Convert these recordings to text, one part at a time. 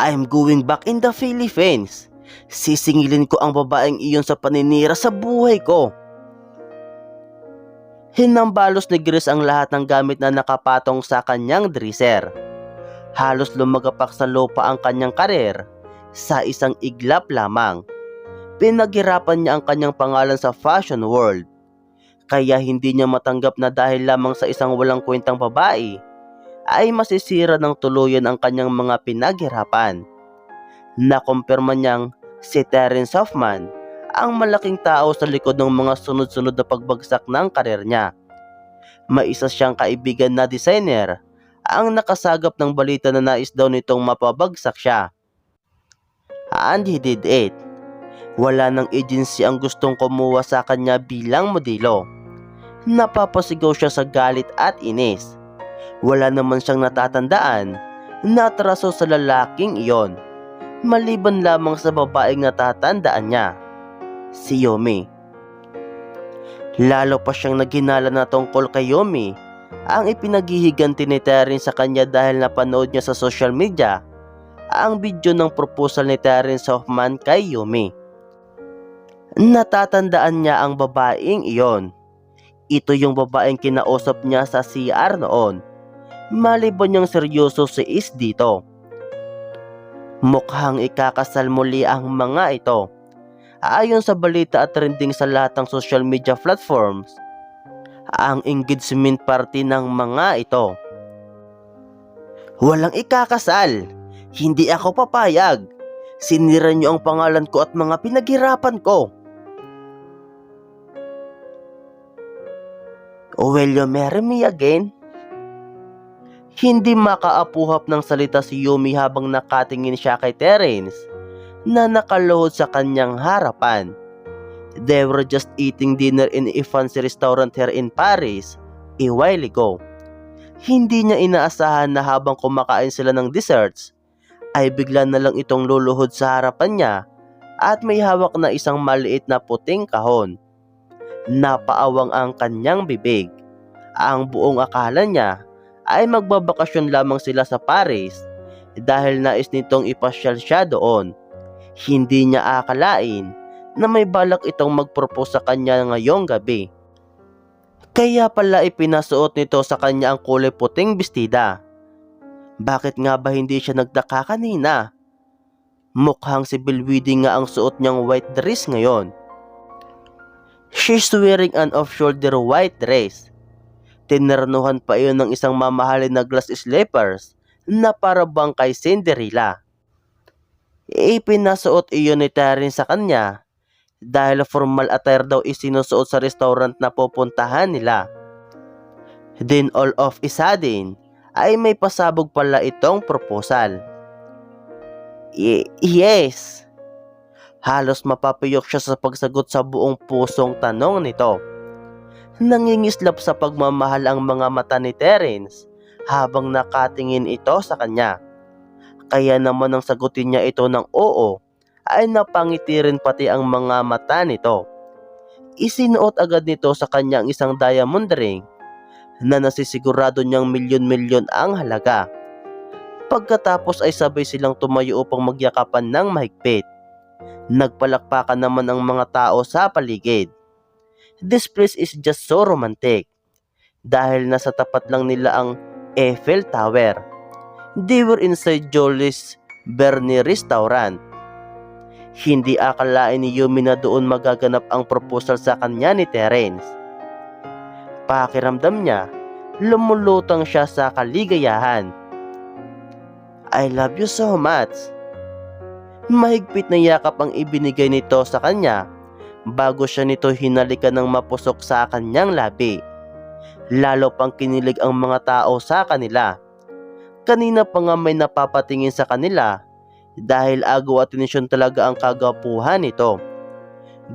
I'm going back in the Philippines. Sisingilin ko ang babaeng iyon sa paninira sa buhay ko. Hinambalos ni Grace ang lahat ng gamit na nakapatong sa kanyang dresser. Halos lumagapak sa lupa ang kanyang karir sa isang iglap lamang. Pinaghirapan niya ang kanyang pangalan sa fashion world. Kaya hindi niya matanggap na dahil lamang sa isang walang kwentang babae ay masisira ng tuluyan ang kanyang mga pinaghirapan. Nakumpirma niyang si Terence Hoffman ang malaking tao sa likod ng mga sunod-sunod na pagbagsak ng karir niya. May isa siyang kaibigan na designer ang nakasagap ng balita na nais daw nitong mapabagsak siya. And he did it. Wala ng agency ang gustong kumuha sa kanya bilang modelo. Napapasigaw siya sa galit at inis. Wala naman siyang natatandaan na atraso sa lalaking iyon, maliban lamang sa babaeng natatandaan niya, si Yumi. Lalo pa siyang naghinala na tungkol kay Yumi ang ipinaghihiganti ni Terence sa kanya dahil napanood niya sa social media ang video ng proposal ni Terence Hoffman kay Yumi. Natatandaan niya ang babaeng iyon. Ito yung babaeng kinausap niya sa CR noon. Maliban niyang seryoso si Is dito. Mukhang ikakasal muli ang mga ito. Ayon sa balita at trending sa lahat ng social media platforms, ang engagement party ng mga ito. Walang ikakasal. Hindi ako papayag. Sinira niyo ang pangalan ko at mga pinaghirapan ko. Will you marry me again? Hindi makaapuhap ng salita si Yumi habang nakatingin siya kay Terence na nakaluhod sa kanyang harapan. They were just eating dinner in a fancy restaurant here in Paris a while ago. Hindi niya inaasahan na habang kumakain sila ng desserts ay bigla na lang itong luluhod sa harapan niya at may hawak na isang maliit na puting kahon. Napaawang ang kanyang bibig. Ang buong akala niya ay magbabakasyon lamang sila sa Paris dahil nais nitong ipasyal siya doon. Hindi niya akalain na may balak itong mag-propose sa kanya ngayong gabi. Kaya pala ipinasuot nito sa kanya ang kulay puting bestida. Bakit nga ba hindi siya nagdaka kanina? Mukhang si Bilwidi nga ang suot niyang white dress ngayon. She's wearing an off-shoulder white dress. Tinarnuhan pa iyon ng isang mamahalin na glass slippers na para bang kay Cinderella. Ipinasuot iyon ni Terence sa kanya dahil formal attire daw isinusuot sa restaurant na pupuntahan nila. Then all of a sudden ay may pasabog pala itong proposal. Yes. Halos mapapiyok siya sa pagsagot sa buong pusong tanong nito. Nangingislap sa pagmamahal ang mga mata ni Terence habang nakatingin ito sa kanya. Kaya naman nang sagutin niya ito ng oo, ay napangiti rin pati ang mga mata nito. Isinuot agad nito sa kanya ang isang diamond ring na nasisigurado niyang milyon-milyon ang halaga. Pagkatapos ay sabay silang tumayo upang magyakapan ng mahigpit. Nagpalakpakan naman ang mga tao sa paligid. This place is just so romantic dahil nasa tapat lang nila ang Eiffel Tower. They were inside Jolie's Bernie restaurant. Hindi akalain ni Yumi na doon magaganap ang proposal sa kanya ni Terence. Pakiramdam niya, lumulutang siya sa kaligayahan. I love you so much. Mahigpit na yakap ang ibinigay nito sa kanya bago siya nito hinalikan ng mapusok sa kanyang labi. Lalo pang kinilig ang mga tao sa kanila. Kanina pa nga may napapatingin sa kanila dahil agaw at tensyon talaga ang kagapuhan nito.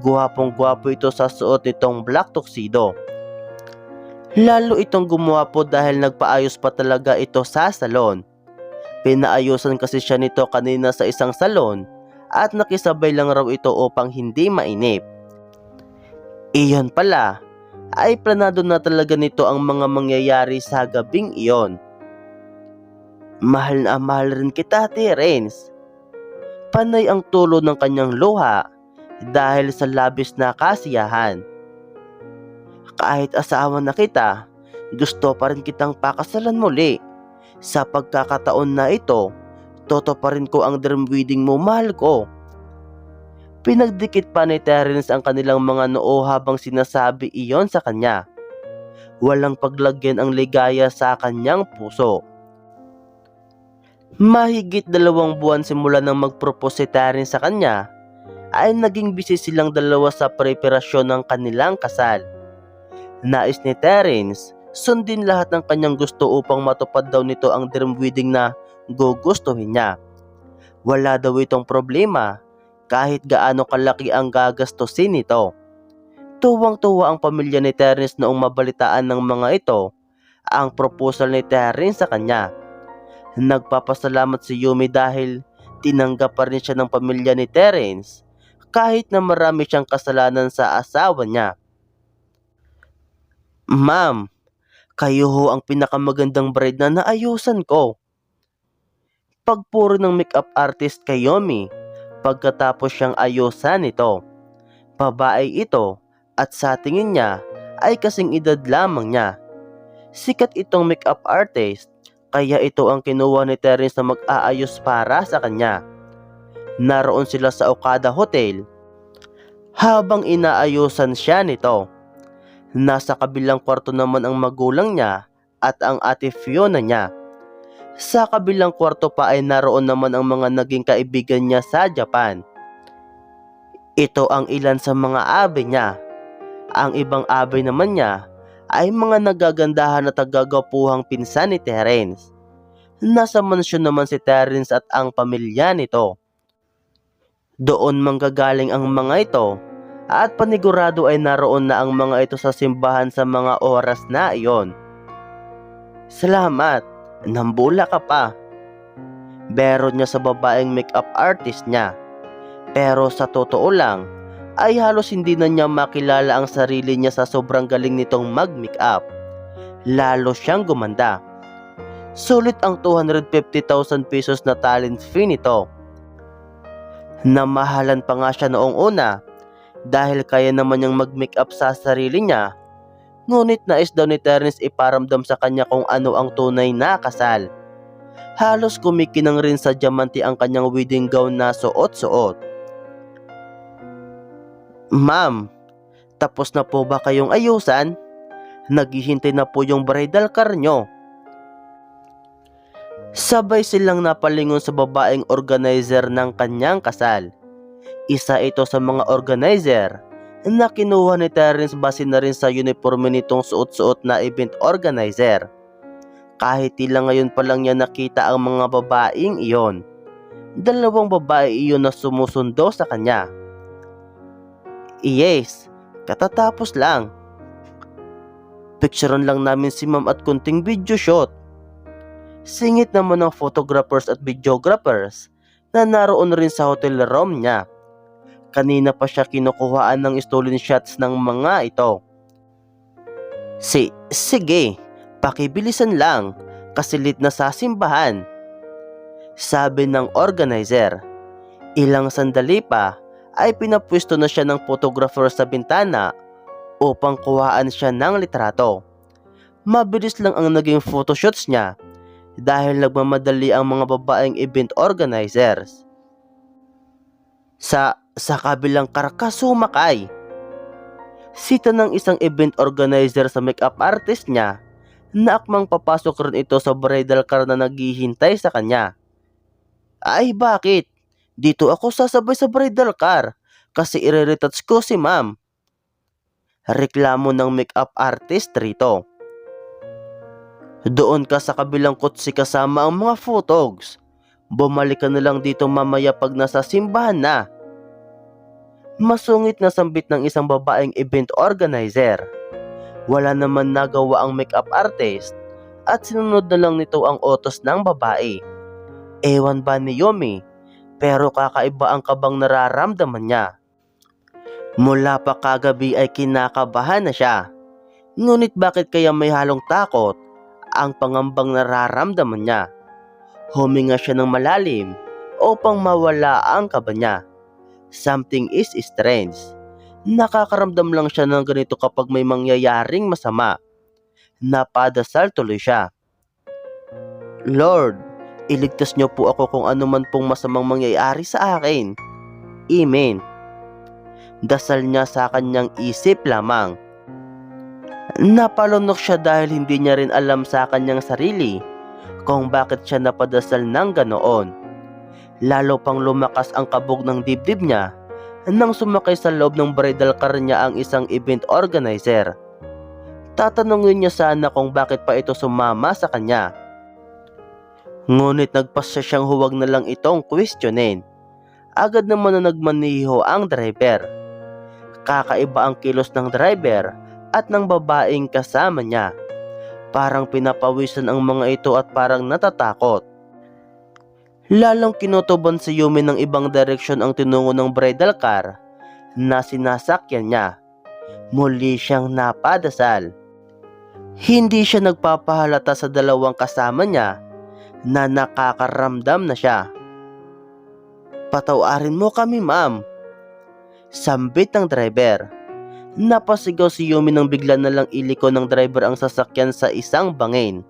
Guwapong-guwapo ito sa suot nitong black tuxedo. Lalo itong gumuwapo dahil nagpaayos pa talaga ito sa salon. Pinaayusan kasi siya nito kanina sa isang salon at nakisabay lang raw ito upang hindi mainip. Iyon pala, ay planado na talaga nito ang mga mangyayari sa gabing iyon. Mahal na mahal rin kita, Terence. Panay ang tulo ng kanyang luha dahil sa labis na kasiyahan. Kahit asawa na kita, gusto pa rin kitang pakasalan muli. Sa pagkakataon na ito, toto pa rin ko ang dream wedding mo, mahal ko. Pinagdikit pa ni Terence ang kanilang mga noo habang sinasabi iyon sa kanya. Walang paglagyan ang ligaya sa kanyang puso. Mahigit 2 buwan simula nang mag-propose si Terence sa kanya, ay naging busy silang dalawa sa preparasyon ng kanilang kasal. Nais ni Terence sundin lahat ng kanyang gusto upang matupad daw nito ang dream wedding na gugustuhin niya. Wala daw itong problema kahit gaano kalaki ang gagastusin nito. Tuwang-tuwa ang pamilya ni Terence noong mabalitaan ng mga ito ang proposal ni Terence sa kanya. Nagpapasalamat si Yumi dahil tinanggap pa rin siya ng pamilya ni Terence kahit na marami siyang kasalanan sa asawa niya. Ma'am, kayo ho ang pinakamagandang bride na naayusan ko. Pagpuri ng makeup artist kay Yumi pagkatapos siyang ayusan ito. Babae ito at sa tingin niya ay kasing edad lamang niya. Sikat itong makeup artist kaya ito ang kinuha ni Terence na mag-aayos para sa kanya. Naroon sila sa Okada Hotel habang inaayusan siya nito. Nasa kabilang kwarto naman ang magulang niya at ang ate Fiona niya. Sa kabilang kwarto pa ay naroon naman ang mga naging kaibigan niya sa Japan. Ito ang ilan sa mga abe niya. Ang ibang abe naman niya ay mga nagagandahan at tagagapuhang pinsan ni Terence. Nasa mansyon naman si Terence at ang pamilya nito. Doon manggagaling ang mga ito at panigurado ay naroon na ang mga ito sa simbahan sa mga oras na iyon. Salamat, nambula ka pa. Bero niya sa babaeng makeup artist niya. Pero sa totoo lang, ay halos hindi na niya makilala ang sarili niya sa sobrang galing nitong mag-makeup. Lalo siyang gumanda. Sulit ang 250,000 pesos na talent fee nito. Namahalan pa nga siya noong una dahil kaya naman niyang mag-makeup sa sarili niya. Ngunit nais daw ni Terence iparamdam sa kanya kung ano ang tunay na kasal. Halos kumikinang rin sa diamante ang kanyang wedding gown na suot-suot. Ma'am, tapos na po ba kayong ayusan? Naghihintay na po yung bridal car nyo. Sabay silang napalingon sa babaeng organizer ng kanyang kasal. Isa ito sa mga organizer na kinuha ni Terence base na rin sa uniforme nitong suot-suot na event organizer. Kahit tila ngayon pa lang niya nakita ang mga babaeng iyon. 2 babae iyon na sumusundo sa kanya. Yes, katatapos lang. Picturean lang namin si ma'am at kunting video shoot. Singit naman ng photographers at videographers na naroon rin sa hotel room niya. Kanina pa siya kinukuhaan ng stolen shots ng mga ito. Sige, pakibilisan lang kasi late na sa simbahan. Sabi ng organizer. Ilang sandali pa ay pinapwesto na siya ng photographer sa bintana upang kuhaan siya ng litrato. Mabilis lang ang naging photoshoots niya dahil nagmamadali ang mga babaeng event organizers. Sa kabilang karkas sumakay. Sita ng isang event organizer sa makeup artist niya na akmang papasok rin ito sa bridal car na naghihintay sa kanya. Ay bakit? Dito ako sasabay sa bridal car kasi ire-retouch ko si ma'am. Reklamo ng makeup artist rito. Doon ka sa kabilang kotse kasama ang mga photogs. Bumalik ka na lang dito mamaya pag nasa simbahan na. Masungit na sambit ng isang babaeng event organizer. Wala naman nagawa ang makeup artist at sinunod na lang nito ang utos ng babae. Ewan ba ni Yumi, pero kakaiba ang kabang nararamdaman niya. Mula pa kagabi ay kinakabahan na siya. Ngunit bakit kaya may halong takot ang pangambang nararamdaman niya? Huminga siya ng malalim upang mawala ang kaba niya. Something is strange. Nakakaramdam lang siya ng ganito kapag may mangyayaring masama. Napadasal tuloy siya. Lord, iligtas niyo po ako kung ano man pong masamang mangyayari sa akin. Amen. Dasal niya sa kanyang isip lamang. Napalunok siya dahil hindi niya rin alam sa kanyang sarili kung bakit siya napadasal ng ganoon. Lalo pang lumakas ang kabog ng dibdib niya nang sumakay sa loob ng bridal car niya ang isang event organizer. Tatanungin niya sana kung bakit pa ito sumama sa kanya. Ngunit nagpasya siyang huwag na lang itong questionin. Agad naman na nagmaniho ang driver. Kakaiba ang kilos ng driver at ng babaeng kasama niya. Parang pinapawisan ang mga ito at parang natatakot. Lalong kinutuban si Yumi ng ibang direksyon ang tinungo ng bridal car na sinasakyan niya. Muli siyang napadasal. Hindi siya nagpapahalata sa dalawang kasama niya na nakakaramdam na siya. Patawarin mo kami, ma'am. Sambit ng driver. Napasigaw si Yumi nang bigla na lang iliko ng driver ang sasakyan sa isang bangin.